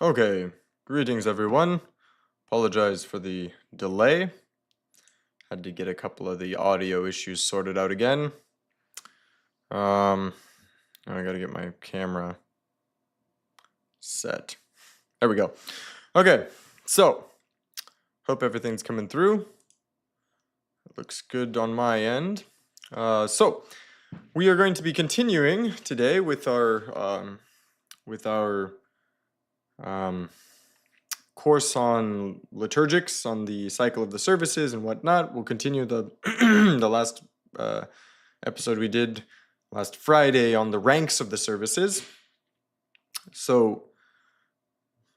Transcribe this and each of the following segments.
Okay, greetings everyone. Apologize for the delay. Had to get a couple of the audio issues sorted out again. I gotta get my camera set. There we go. Okay, so hope everything's coming through. It looks good on my end. So we are going to be continuing today with our course on liturgics, on the cycle of the services and whatnot. We'll continue the the last episode we did last Friday on the ranks of the services. So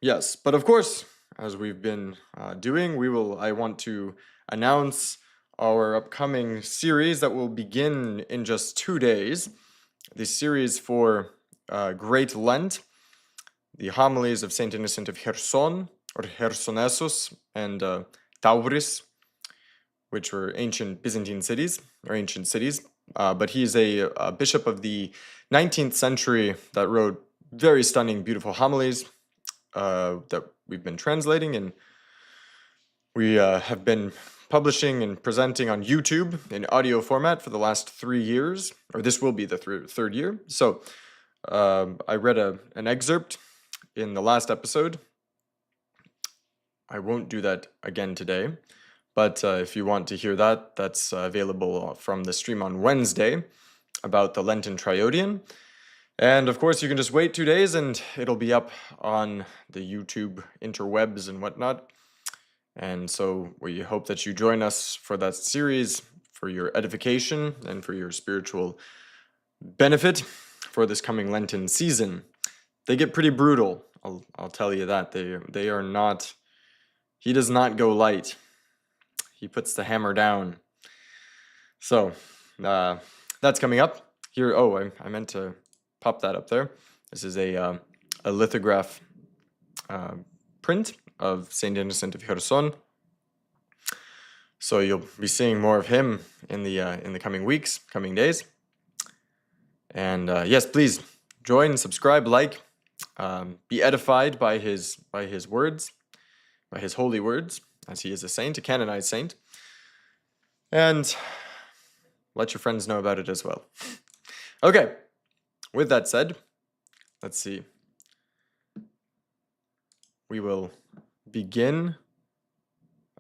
yes, but of course, as we've been doing, I want to announce our upcoming series that will begin in just 2 days. The series for Great Lent, the homilies of Saint Innocent of Cherson, or Chersonesos, and Tauris, which were ancient Byzantine cities, or ancient cities. But he's a bishop of the 19th century that wrote very stunning, beautiful homilies that we've been translating, and we have been publishing and presenting on YouTube in audio format for the last 3 years, or this will be the third year. So I read an excerpt in the last episode. I won't do that again today, but if you want to hear that, that's available from the stream on Wednesday about the Lenten Triodion. And of course, you can just wait 2 days and it'll be up on the YouTube interwebs and whatnot. And so we hope that you join us for that series, for your edification and for your spiritual benefit for this coming Lenten season. They get pretty brutal, I'll tell you that. They are not... He does not go light. He puts the hammer down. So, that's coming up. Here, I meant to pop that up there. This is a lithograph print of Saint Innocent of Cherson. So you'll be seeing more of him in the coming weeks, coming days. And yes, please join, subscribe, like, be edified by his words, by his holy words, as he is a saint, a canonized saint, and let your friends know about it as well. Okay, with that said, let's see. We will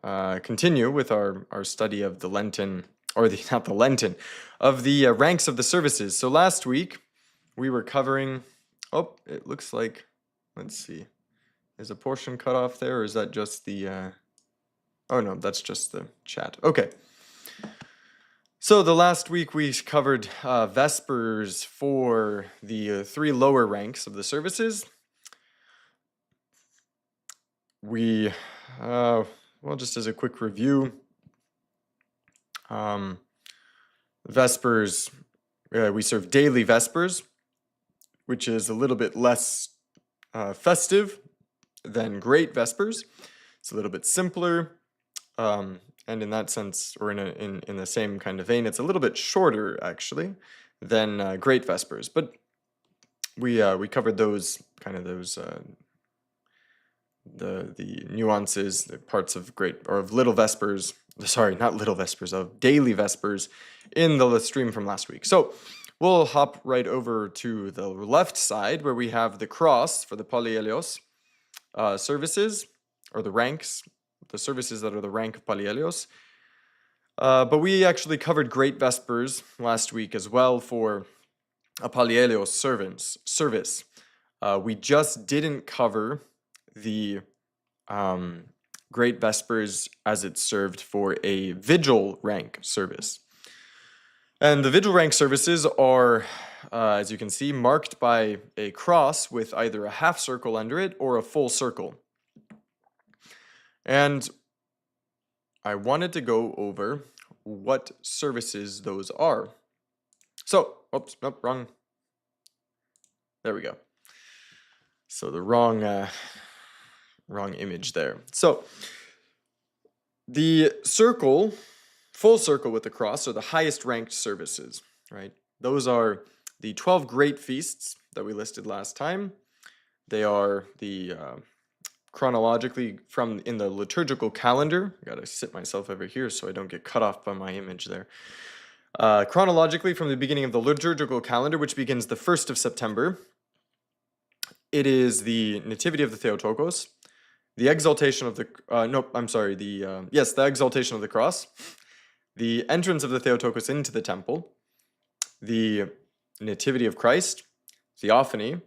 continue with our study of the Lenten, or of the ranks of the services. So last week, we were covering, it looks like, let's see. Is a portion cut off there, or is that just the... Oh no, that's just the chat. Okay. So the last week we covered Vespers for the 3 lower ranks of the services. We, just as a quick review, Vespers, we serve daily Vespers, which is a little bit less festive than Great Vespers. It's a little bit simpler, and in that sense, or in the same kind of vein, it's a little bit shorter actually than Great Vespers. But we covered those the nuances, the parts of Little Vespers. Sorry, not Little Vespers, of Daily Vespers in the stream from last week. So we'll hop right over to the left side where we have the cross for the Polyelios services, or the ranks, the services that are the rank of Polyelios. But we actually covered Great Vespers last week as well for a Polyelios service. We just didn't cover the Great Vespers as it's served for a Vigil rank service. And the Vigil rank services are, as you can see, marked by a cross with either a half circle under it or a full circle. And I wanted to go over what services those are. So, wrong. There we go. So the wrong image there. So the circle, full circle with the cross, are the highest ranked services, right? Those are the 12 great feasts that we listed last time. They are the chronologically from in the liturgical calendar. I gotta sit myself over here so I don't get cut off by my image there. Chronologically from the beginning of the liturgical calendar, which begins the 1st of September, it is the Nativity of the Theotokos, the exaltation of the, the exaltation of the cross, the entrance of the Theotokos into the temple, the Nativity of Christ, Theophany,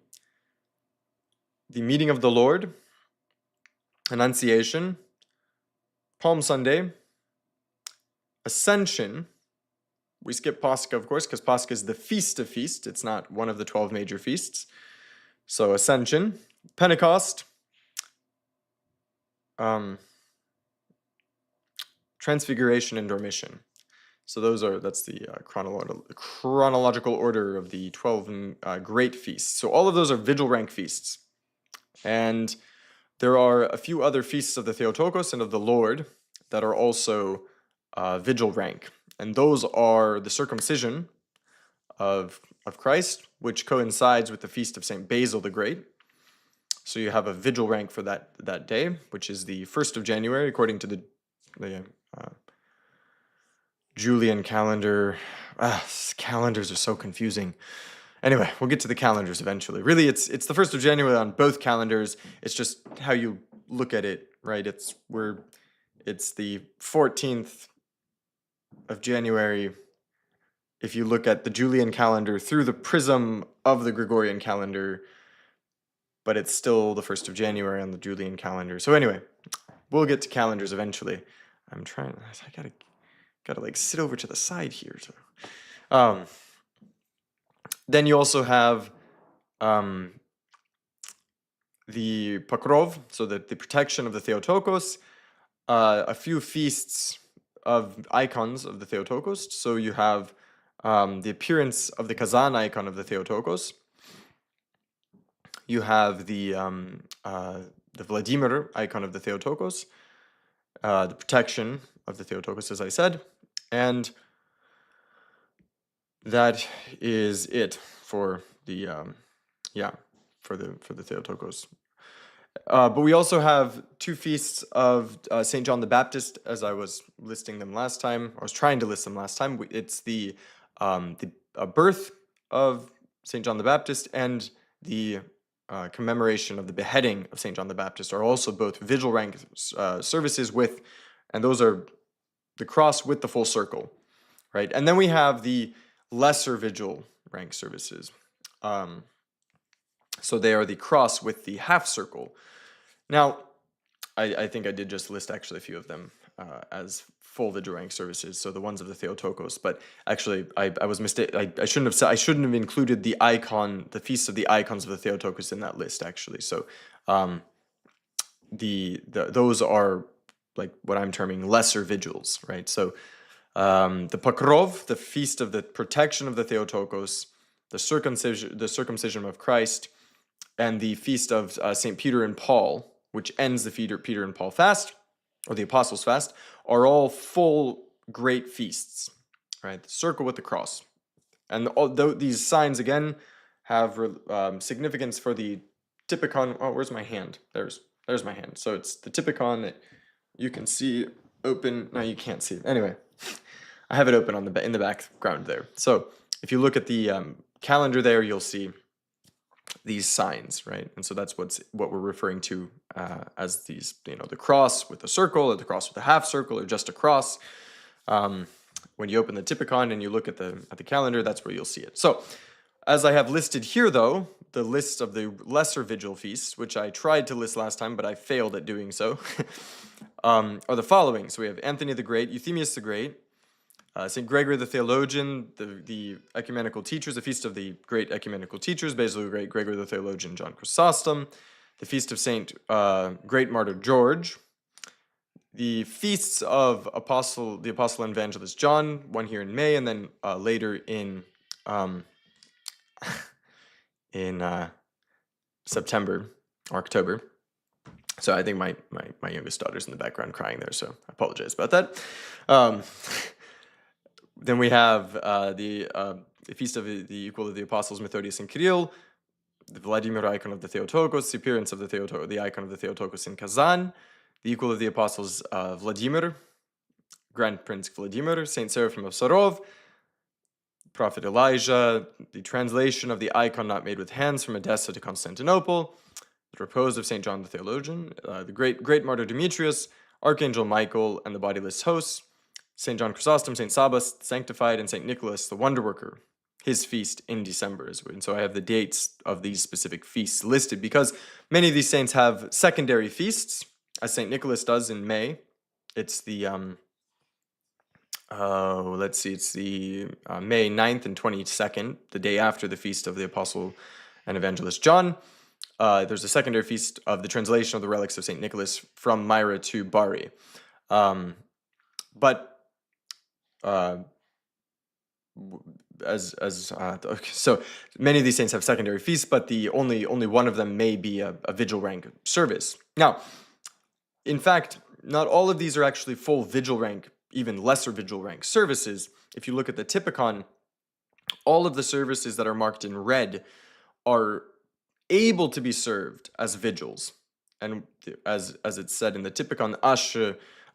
the meeting of the Lord, Annunciation, Palm Sunday, Ascension. We skip Pascha, of course, because Pascha is the feast of feasts. It's not one of the 12 major feasts. So Ascension, Pentecost, Transfiguration, and Dormition. So that's the chronological order of the 12 great feasts. So all of those are vigil rank feasts. And there are a few other feasts of the Theotokos and of the Lord that are also vigil rank. And those are the circumcision of Christ, which coincides with the feast of St. Basil the Great. So you have a vigil rank for that day, which is the 1st of January, according to the Julian calendar. Calendars are so confusing. Anyway, we'll get to the calendars eventually. Really, it's the 1st of January on both calendars. It's just how you look at it, right? It's the 14th of January if you look at the Julian calendar through the prism of the Gregorian calendar, but it's still the 1st of January on the Julian calendar. So anyway, we'll get to calendars eventually. I gotta like sit over to the side here. So, then you also have the Pokrov, so the protection of the Theotokos, a few feasts of icons of the Theotokos. So you have the appearance of the Kazan icon of the Theotokos. You have the Vladimir icon of the Theotokos, the protection of the Theotokos, as I said, and that is it for the for the Theotokos. But we also have two feasts of St. John the Baptist, as I was listing them last time. I was trying to list them last time. It's the birth of St. John the Baptist and the commemoration of the beheading of St. John the Baptist are also both vigil rank services with, and those are the cross with the full circle, right? And then we have the lesser vigil rank services. So they are the cross with the half circle. Now, I think I did just list actually a few of them as full vigil rank services, so the ones of the Theotokos. But actually, I was mistaken. I shouldn't have included the feasts of the icons of the Theotokos in that list. Actually, so those are like what I'm terming lesser vigils, right? So the Pokrov, the feast of the protection of the Theotokos, the circumcision of Christ, and the feast of St. Peter and Paul, which ends the Peter and Paul fast, or the Apostles' fast, are all full great feasts, right? The circle with the cross. And these signs, again, have significance for the typicon. Oh, where's my hand? There's my hand. So it's the typicon that you can see open. No, you can't see it. Anyway, I have it open in the background there. So if you look at the calendar there, you'll see these signs, right? And so that's what we're referring to as these, the cross with a circle, or the cross with a half circle, or just a cross. When you open the typicon and you look at the calendar, that's where you'll see it. So, as I have listed here, though, the list of the lesser vigil feasts, which I tried to list last time, but I failed at doing so, are the following. So we have Anthony the Great, Euthemius the Great, St. Gregory the Theologian, the ecumenical teachers, the feast of the great ecumenical teachers, Basil the Great, Gregory the Theologian, John Chrysostom, the feast of St. Great Martyr George, the feasts of the Apostle and Evangelist John, one here in May, and then later in September or October. So I think my youngest daughter's in the background crying there, so I apologize about that. Then we have the feast of the equal of the Apostles Methodius and Kirill, the Vladimir icon of the Theotokos, the appearance of the icon of the Theotokos in Kazan, the equal of the apostles Vladimir, Grand Prince Vladimir, Saint Seraphim of Sarov, Prophet Elijah, the translation of the icon not made with hands from Edessa to Constantinople, the repose of Saint John the Theologian, the great martyr Demetrius, Archangel Michael, and the bodiless hosts, Saint John Chrysostom, Saint Sabas, the sanctified, and Saint Nicholas, the wonder worker, his feast in December. And so I have the dates of these specific feasts listed because many of these saints have secondary feasts, as Saint Nicholas does in May. It's the it's the May 9th and 22nd, the day after the feast of the Apostle and Evangelist John. There's a secondary feast of the translation of the relics of St. Nicholas from Myra to Bari. So many of these saints have secondary feasts, but the only one of them may be a vigil rank service. Now, in fact, not all of these are actually full vigil rank, even lesser vigil rank services. If you look at the Typicon, all of the services that are marked in red are able to be served as vigils. And as it's said in the Typicon, ashe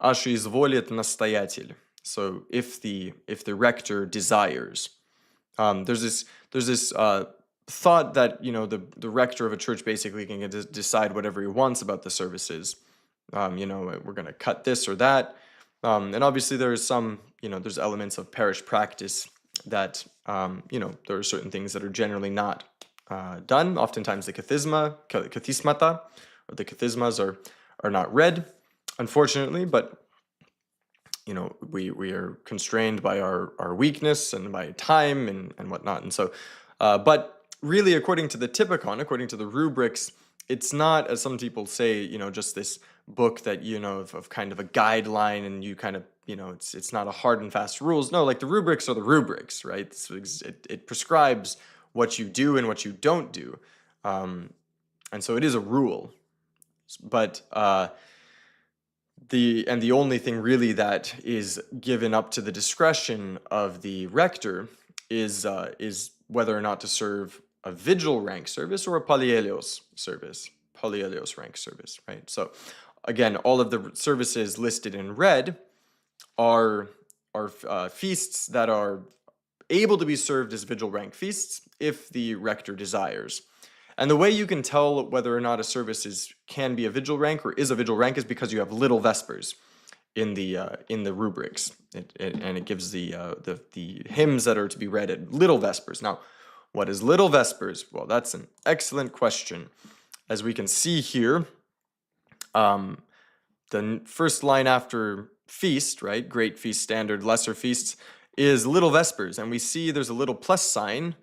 izvolit nastoятель. So if the rector desires. There's this thought that, the rector of a church basically can decide whatever he wants about the services. We're going to cut this or that. And obviously there is there's elements of parish practice that, there are certain things that are generally not done. Oftentimes the kathismata, or the kathismas are not read, unfortunately, but, we are constrained by our weakness and by time and whatnot. And so, but really, according to the Typicon, according to the rubrics, it's not, as some people say, just this book that, of kind of a guideline, and you kind of, it's not a hard and fast rules. No, like the rubrics are the rubrics, right? So it prescribes what you do and what you don't do. And so it is a rule. But the only thing really that is given up to the discretion of the rector is whether or not to serve a vigil rank service or a pallielios rank service, right? So again, all of the services listed in red are feasts that are able to be served as vigil rank feasts if the rector desires. And the way you can tell whether or not a service can be a vigil rank or is a vigil rank is because you have little vespers in the rubrics, and it gives the hymns that are to be read at little vespers. Now, what is little vespers? Well, that's an excellent question. As we can see here, the first line after feast, right? Great feast, standard, lesser feasts, is little vespers, and we see there's a little plus sign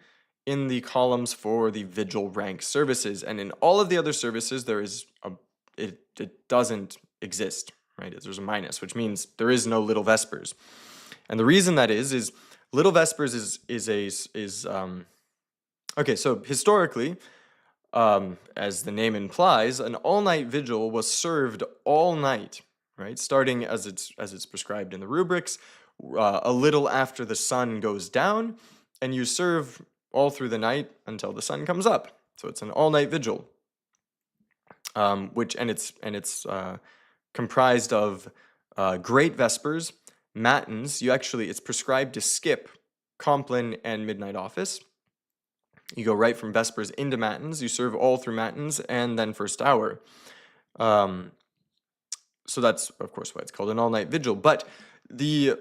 in the columns for the vigil rank services, and in all of the other services there is it doesn't exist, right? There's a minus, which means there is no little vespers. And the reason that is little vespers is okay, so historically, as the name implies, an all-night vigil was served all night, right? Starting as it's prescribed in the rubrics, a little after the sun goes down, and you serve all through the night until the sun comes up. So it's an all-night vigil, it's comprised of great vespers, matins. It's prescribed to skip Compline and midnight office. You go right from vespers into matins. You serve all through matins and then first hour. So that's, of course, why it's called an all-night vigil. But the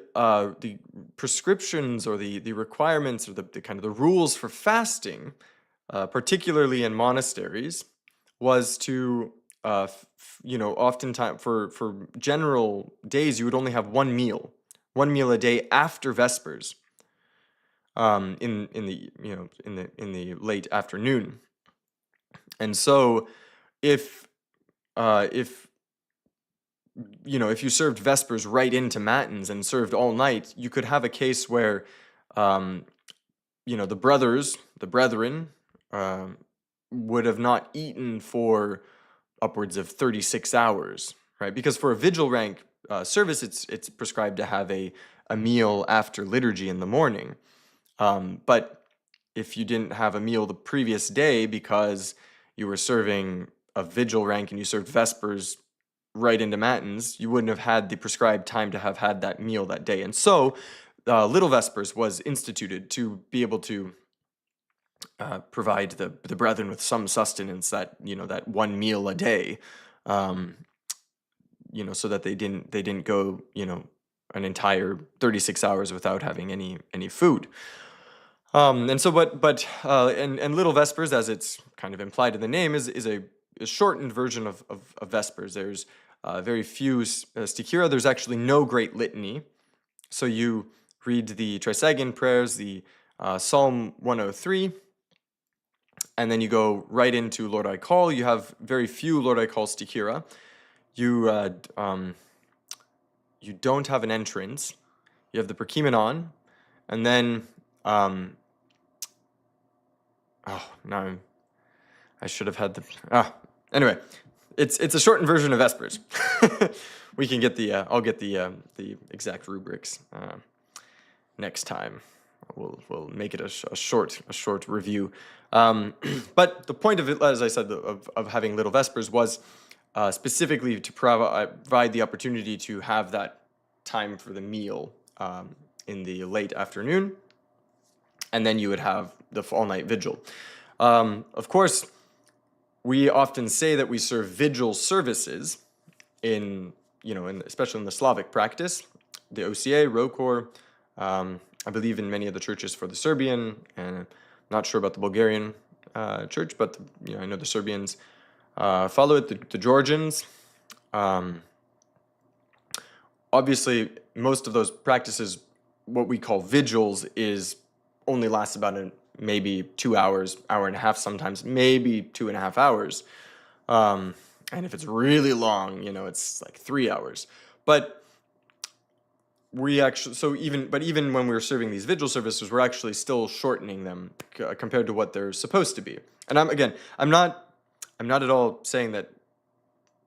prescriptions or the requirements or the kind of the rules for fasting, particularly in monasteries, was to oftentimes for general days you would only have one meal a day after vespers, in the late afternoon. And so if you served vespers right into matins and served all night, you could have a case where the brethren would have not eaten for upwards of 36 hours, right? Because for a vigil rank service, it's prescribed to have a meal after liturgy in the morning. But if you didn't have a meal the previous day because you were serving a vigil rank and you served Vespers right into Matins, you wouldn't have had the prescribed time to have had that meal that day. And so Little Vespers was instituted to be able to provide the brethren with some sustenance, that that one meal a day, um, so that they didn't go an entire 36 hours without having any food. And so, and Little Vespers, as it's kind of implied in the name, is a shortened version of Vespers. There's very few stichira. There's actually no great litany. So you read the Trisagion prayers, the Psalm 103, and then you go right into Lord I Call. You have very few Lord I Call stichira. You don't have an entrance. You have the Perkimenon, and then no, I should have had the anyway, it's a shortened version of Vespers. We can get I'll get the exact rubrics next time. We'll make it a short review. But the point of it, as I said, of having Little Vespers was specifically to provide the opportunity to have that time for the meal in the late afternoon, and then you would have the all-night vigil. Of course, we often say that we serve vigil services especially in the Slavic practice, the OCA, Rokor, I believe in many of the churches for the Serbian, and I'm not sure about the Bulgarian church, but I know the Serbians follow it, the Georgians. Obviously, most of those practices, what we call vigils, only lasts about maybe 2 hours, hour and a half sometimes, maybe 2.5 hours. And if it's really long, it's like 3 hours. But we actually, even when we were serving these vigil services, we're actually still shortening them compared to what they're supposed to be. And I'm not at all saying that,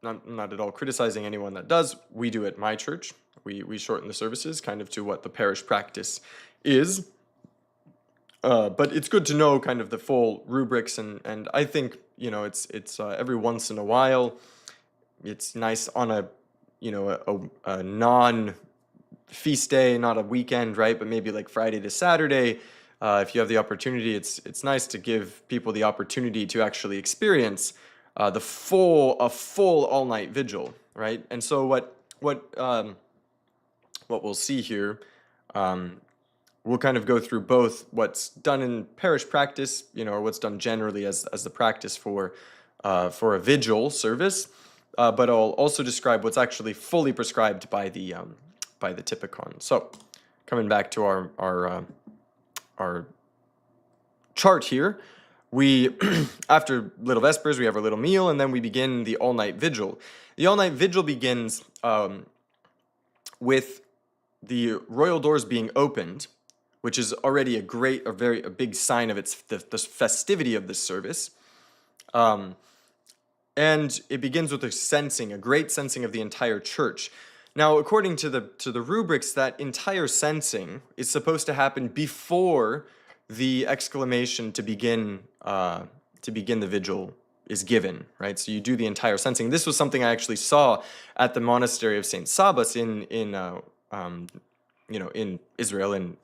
I'm not at all criticizing anyone that does. We do at my church. We shorten the services kind of to what the parish practice is. But it's good to know kind of the full rubrics, and I think it's every once in a while, it's nice on a non feast day, not a weekend, right? But maybe like Friday to Saturday, if you have the opportunity, it's nice to give people the opportunity to actually experience a full all-night vigil, right? And so what we'll see here, we'll kind of go through both what's done in parish practice, or what's done generally as the practice for a vigil service, but I'll also describe what's actually fully prescribed by the Typicon. So, coming back to our chart here, we after Little Vespers, we have our little meal, and then we begin the all-night vigil. The all-night vigil begins with the royal doors being opened, which is already a big sign of the festivity of this service. And it begins with a great censing of the entire church. Now, according to the rubrics, that entire censing is supposed to happen before the exclamation to begin the vigil is given, right? So you do the entire censing. This was something I actually saw at the monastery of Saint Sabas in Israel, in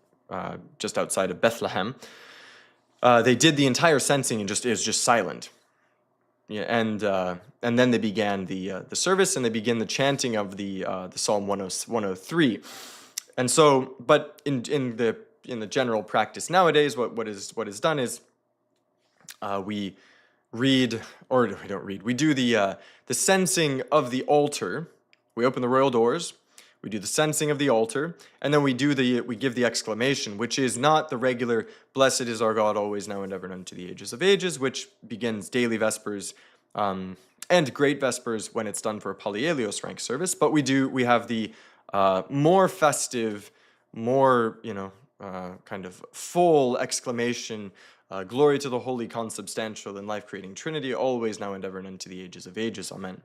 just outside of Bethlehem. They did the entire censing, and it was just silent. Yeah, and then they began the service, and they begin the chanting of the Psalm 103. And so, but in the general practice nowadays, what is done is we read, or we don't read. We do the censing of the altar. We open the royal doors. We do the censing of the altar, and then we give the exclamation, which is not the regular "Blessed is our God, always, now, and ever, and unto the ages of ages," which begins daily Vespers and Great Vespers when it's done for a Polyelios rank service. But we have the more festive, more kind of full exclamation, "Glory to the Holy, Consubstantial, and Life-creating Trinity, always, now, and ever, and unto the ages of ages. Amen."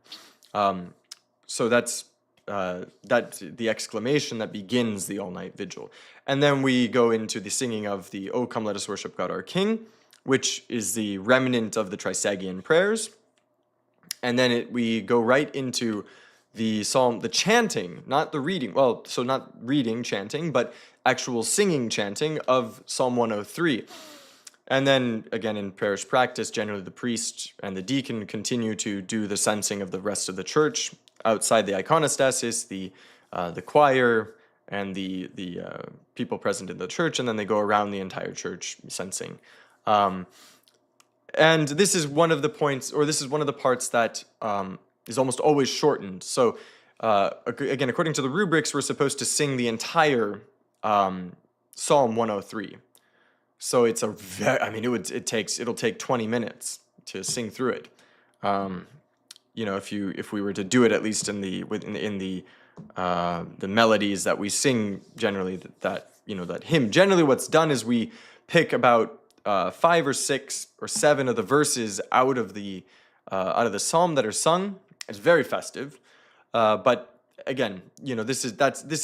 So that's the exclamation that begins the all-night vigil. And then we go into the singing of the "O come, let us worship God our King," which is the remnant of the Trisagion prayers. And then we go right into the psalm, the chanting, not the reading. Well, so not reading, chanting, but actual singing, chanting of Psalm 103. And then, again, in parish practice, generally the priest and the deacon continue to do the censing of the rest of the church outside the iconostasis, the choir, and the people present in the church, and then they go around the entire church censing. And this is one of the points, or this is one of the parts that is almost always shortened. So, again, according to the rubrics, we're supposed to sing the entire Psalm 103. So it's it'll take 20 minutes to sing through it. If we were to do it at least in the melodies that we sing generally, that hymn. Generally, what's done is we pick about 5 or 6 or 7 of the verses out of the psalm that are sung. It's very festive, but again, this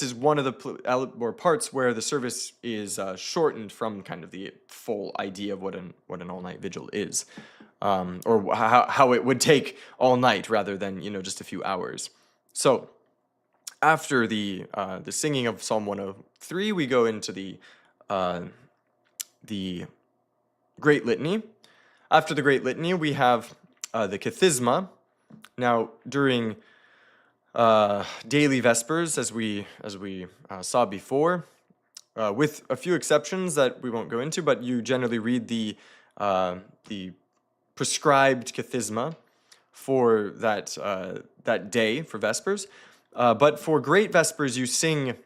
is one of the parts where the service is shortened from kind of the full idea of what an all-night vigil is, or how it would take all night rather than just a few hours. So after the singing of Psalm 103, we go into the Great Litany. After the Great Litany, we have the Catechisma. Now, during daily Vespers, as we saw before, with a few exceptions that we won't go into, but you generally read the prescribed Catechisma for that day for Vespers. But for Great Vespers, you sing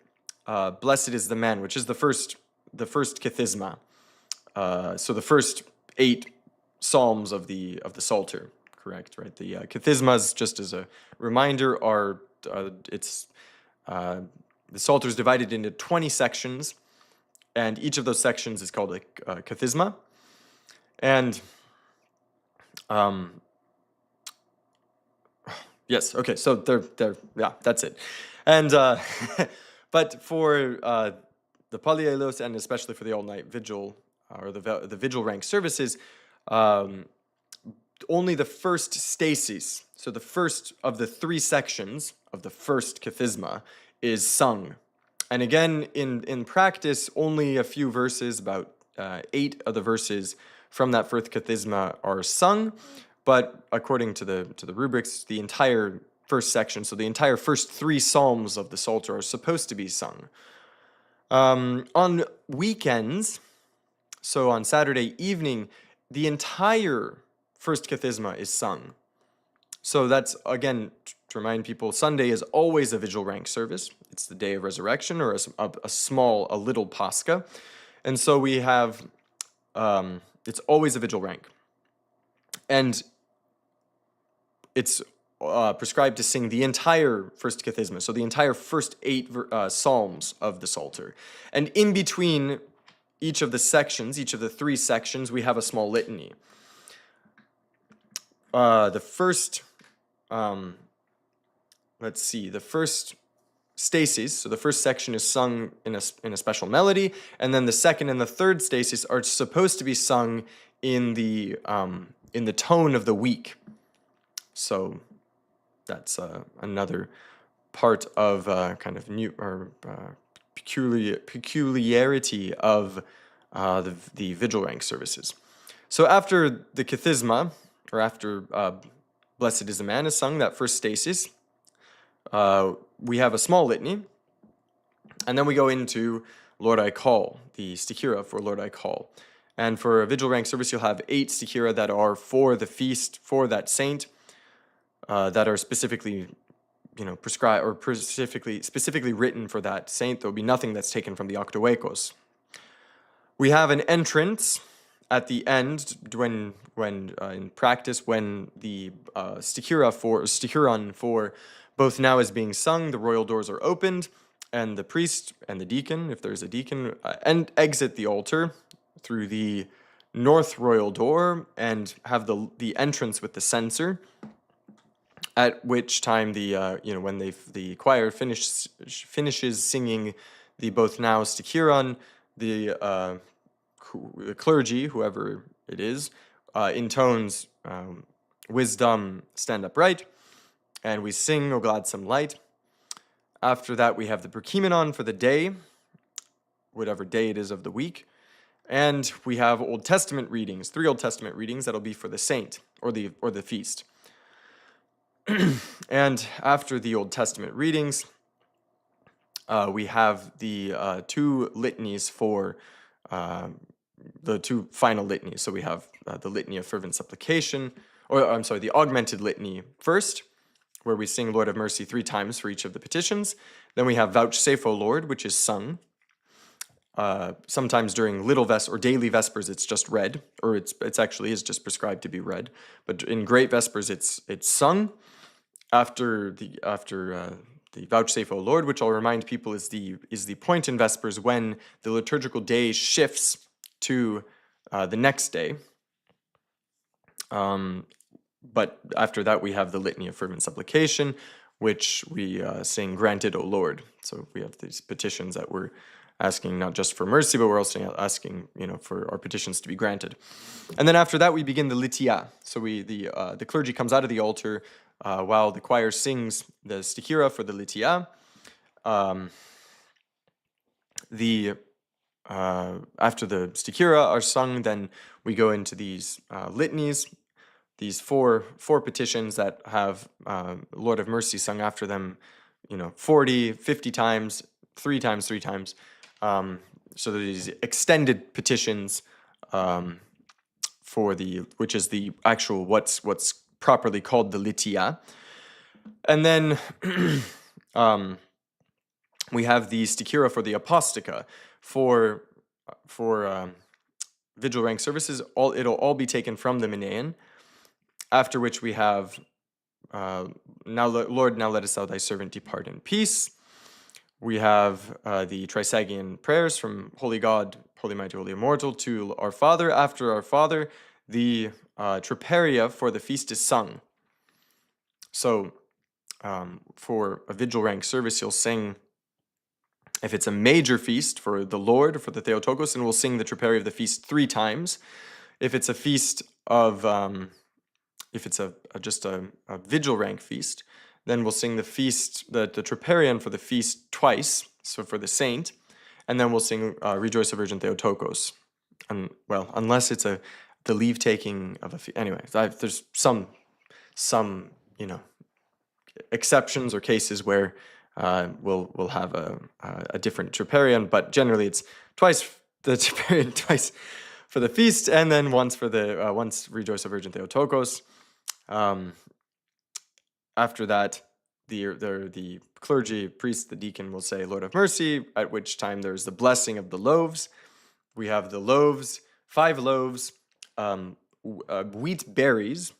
"Blessed is the Man," which is the first Catechisma. So the first 8 psalms of the Psalter, correct? Right. The Catechismas, just as a reminder, are the Psalter is divided into 20 sections, and each of those sections is called a Catechisma. And yes, okay, so yeah, that's it. And but for the Palielos, and especially for the all-night vigil, or the vigil rank services, only the first stasis, so the first of the 3 sections of the first Catechisma, is sung. And again, in practice, only a few verses, about 8 of the verses from that first Catechisma are sung, but according to the rubrics, the entire first section, so the entire first 3 psalms of the Psalter are supposed to be sung. On weekends, so on Saturday evening, the entire first Catechisma is sung. So that's, again, to remind people, Sunday is always a vigil rank service. It's the day of resurrection, or a little Pascha. And so we have, it's always a vigil rank. And it's prescribed to sing the entire first Catechisma, so the entire first 8 psalms of the Psalter. And in between each of the 3 sections, we have a small litany. The first stasis, so the first section is sung in a special melody, and then the second and the third stasis are supposed to be sung in the tone of the week. So that's another part of kind of new or peculiarity of the vigil rank services. So after the Catechisma, or after Blessed is the Man is sung, that first stasis, we have a small litany, and then we go into Lord I Call, the stichira for Lord I Call. And for a vigil rank service, you'll have 8 stichira that are for the feast, for that saint, that are specifically, prescribed or specifically written for that saint. There will be nothing that's taken from the Octoekos. We have an entrance at the end when in practice, when the stichiron for both now is being sung, the royal doors are opened, and the priest and the deacon, if there's a deacon, exit the altar through the north royal door and have the entrance with the censer. at which time when the choir finishes singing the both now stichiron, the clergy, whoever it is, intones wisdom, stand upright, and we sing O Gladsome Light. After that, we have the Perkimenon for the day, whatever day it is of the week. And we have Old Testament readings, 3 Old Testament readings that'll be for the saint or the feast. And after the Old Testament readings, we have the 2 litanies for the 2 final litanies. So we have the Litany of Fervent Supplication, or I'm sorry, the Augmented Litany first, where we sing Lord have mercy 3 times for each of the petitions. Then we have Vouchsafe, O Lord, which is sung. Sometimes during little or daily vespers, it's just read, or it's actually is just prescribed to be read. But in great vespers, it's sung after the Vouchsafe, O Lord, which I'll remind people is the point in vespers when the liturgical day shifts to the next day. But after that, we have the Litany of Fervent Supplication, which we sing, Granted, O Lord. So we have these petitions that we're asking not just for mercy, but we're also asking, for our petitions to be granted. And then after that, we begin the Litia. So the clergy comes out of the altar while the choir sings the stichira for the Litia. After the stichira are sung, then we go into these litanies, these four petitions that have Lord of Mercy sung after them, 40, 50 times, 3 times, 3 times. So these extended petitions which is the actual what's properly called the Litia. And then we have the stichira for the Apostica for vigil rank services. It'll all be taken from the Minean. After which we have Lord, now lettest thou thy servant depart in peace. We have the Trisagian prayers from Holy God, Holy Mighty, Holy Immortal to Our Father. After Our Father, the Triperia for the feast is sung. So for a vigil rank service, you'll sing, if it's a major feast for the Lord, for the Theotokos, and we'll sing the Triperia of the feast 3 times. If it's a feast of, if it's just a vigil rank feast, then we'll sing the Troparion for the feast twice, so for the saint, and then we'll sing Rejoice, O Virgin Theotokos. Unless it's the leave taking of a feast. Anyway, there's some exceptions or cases where we'll have a different Troparion, but generally it's twice the Troparion, twice for the feast, and then once for once Rejoice, O Virgin Theotokos. After that, the clergy, priest, the deacon will say, Lord have mercy, at which time there's the blessing of the loaves. We have the loaves, 5 loaves, wheat berries,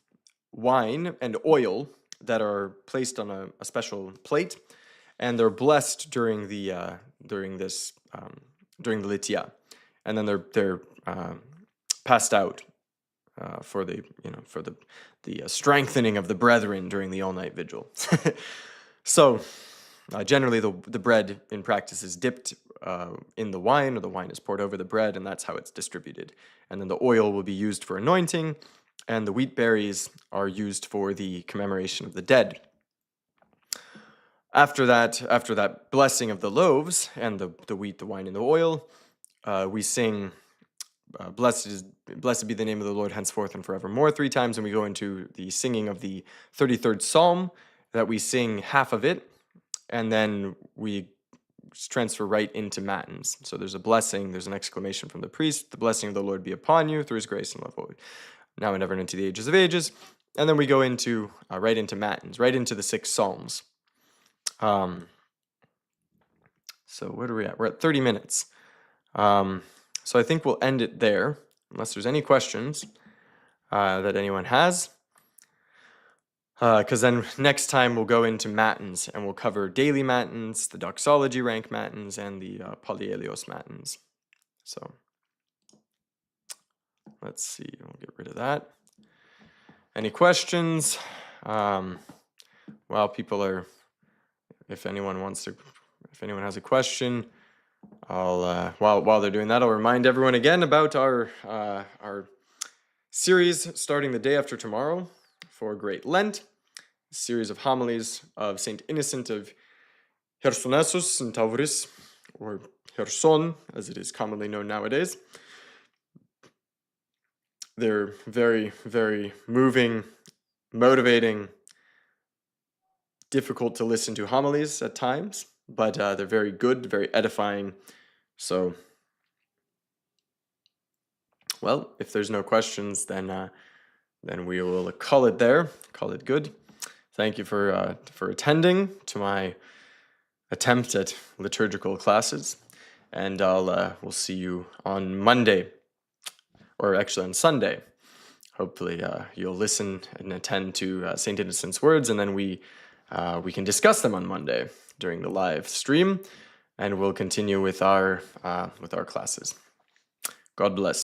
wine, and oil that are placed on a special plate, and they're blessed during the Litia, and then they're passed out for the strengthening of the brethren during the all-night vigil. So generally the bread in practice is dipped in the wine, or the wine is poured over the bread, and that's how it's distributed. And then the oil will be used for anointing, and the wheat berries are used for the commemoration of the dead. After that blessing of the loaves and the wheat, the wine, and the oil, we sing Blessed be the name of the Lord henceforth and forevermore 3 times, and we go into the singing of the 33rd Psalm, that we sing half of it, and then we transfer right into matins. So there's a blessing, there's an exclamation from the priest, the blessing of the Lord be upon you through his grace and love, now and ever and into the ages of ages. And then we go into right into matins, right into the 6 Psalms. So what are we at? We're at 30 minutes. So I think we'll end it there, unless there's any questions that anyone has. Because then next time we'll go into matins, and we'll cover daily matins, the doxology rank matins, and the polyelios matins. So let's see, we'll get rid of that. Any questions? while people are, if anyone has a question, I'll while they're doing that, I'll remind everyone again about our series starting the day after tomorrow for Great Lent, a series of homilies of Saint Innocent of Chersonesus in Tauris, or Cherson, as it is commonly known nowadays. They're very, very moving, motivating, difficult to listen to homilies at times, but they're very good, very edifying. So, well, if there's no questions, then we will call it there, call it good. Thank you for attending to my attempt at liturgical classes, and we'll see you on Monday, or actually on Sunday. Hopefully you'll listen and attend to St. Innocent's words, and then we can discuss them on Monday during the live stream, and we'll continue with our classes. God bless.